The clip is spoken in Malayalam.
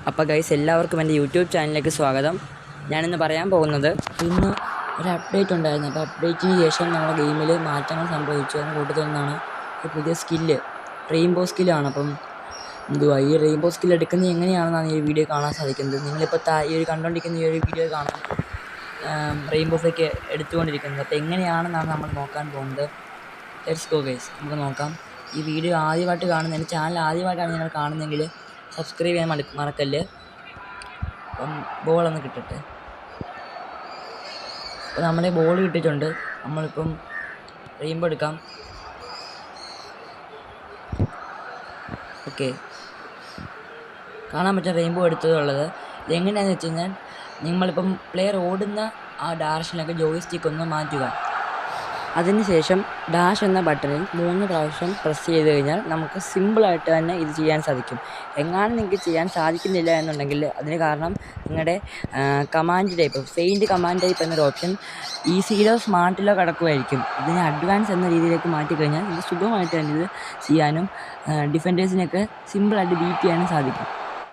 അപ്പോൾ ഗൈസ് എല്ലാവർക്കും എൻ്റെ യൂട്യൂബ് ചാനലിലേക്ക് സ്വാഗതം. ഞാനിന്ന് പറയാൻ പോകുന്നത് ഇന്ന് ഒരു അപ്ഡേറ്റ് ഉണ്ടായിരുന്നു. അപ്പോൾ അപ്ഡേറ്റിന് ശേഷം നമ്മുടെ ഗെയിമിൽ മാറ്റങ്ങൾ സംഭവിച്ചു. അതിന് കൂട്ടത്തിൽ നിന്നാണ് ഒരു പുതിയ സ്കില്ല്, റെയിൻബോ സ്കില്ലാണ്. അപ്പം എന്തുവാ ഈ റെയിൻബോ സ്കില്ല് എടുക്കുന്നത് എങ്ങനെയാണെന്നാണ് ഈ വീഡിയോ കാണാൻ സാധിക്കുന്നത്. നിങ്ങളിപ്പോൾ ഈ കണ്ടുകൊണ്ടിരിക്കുന്ന ഈ ഒരു വീഡിയോ കാണാൻ റെയിൻബോസൊക്കെ എടുത്തുകൊണ്ടിരിക്കുന്നത്. അപ്പോൾ എങ്ങനെയാണെന്നാണ് നമ്മൾ നോക്കാൻ പോകുന്നത്. ലെറ്റ്സ് ഗോ ഗൈസ്, നമുക്ക് നോക്കാം. ഈ വീഡിയോ ആദ്യമായിട്ട് കാണുന്ന എൻ്റെ ചാനൽ ആദ്യമായിട്ടാണ് നിങ്ങൾ കാണുന്നതെങ്കിൽ സബ്സ്ക്രൈബ് ചെയ്യാൻ മറക്കല്ല്. അപ്പം ബോളൊന്ന് കിട്ടട്ടെ. അപ്പോൾ നമ്മളെ ബോൾ കിട്ടിയിട്ടുണ്ട്. നമ്മളിപ്പം റെയിൻബോ എടുക്കാം. ഓക്കെ, കാണാൻ പറ്റുന്ന റെയിൻബോ എടുത്തതുള്ളത്. ഇതെങ്ങനെയാണെന്ന് വെച്ച് കഴിഞ്ഞാൽ നിങ്ങളിപ്പം പ്ലെയർ ഓടുന്ന ആ ഡയറക്ഷനിലൊക്കെ ജോയിസ്റ്റിക്ക് ഒന്ന് മാറ്റുക. അതിനുശേഷം ഡാഷ് എന്ന ബട്ടണിൽ 3 പ്രാവശ്യം പ്രസ് ചെയ്ത് കഴിഞ്ഞാൽ നമുക്ക് സിമ്പിളായിട്ട് തന്നെ ഇത് ചെയ്യാൻ സാധിക്കും. എങ്ങാനും നിങ്ങൾക്ക് ചെയ്യാൻ സാധിക്കുന്നില്ല എന്നുണ്ടെങ്കിൽ അതിന് കാരണം നിങ്ങളുടെ command type, faint command type എന്നൊരു ഓപ്ഷൻ ഈസിയിലോ സ്മാർട്ടിലോ കിടക്കുമായിരിക്കും. ഇതിനെ അഡ്വാൻസ് എന്ന രീതിയിലേക്ക് മാറ്റിക്കഴിഞ്ഞാൽ ഇത് സുഖമായിട്ട് തന്നെ ഇത് ചെയ്യാനും ഡിഫൻഡേഴ്സിനെയൊക്കെ സിമ്പിളായിട്ട് ബീറ്റ് ചെയ്യാനും സാധിക്കും.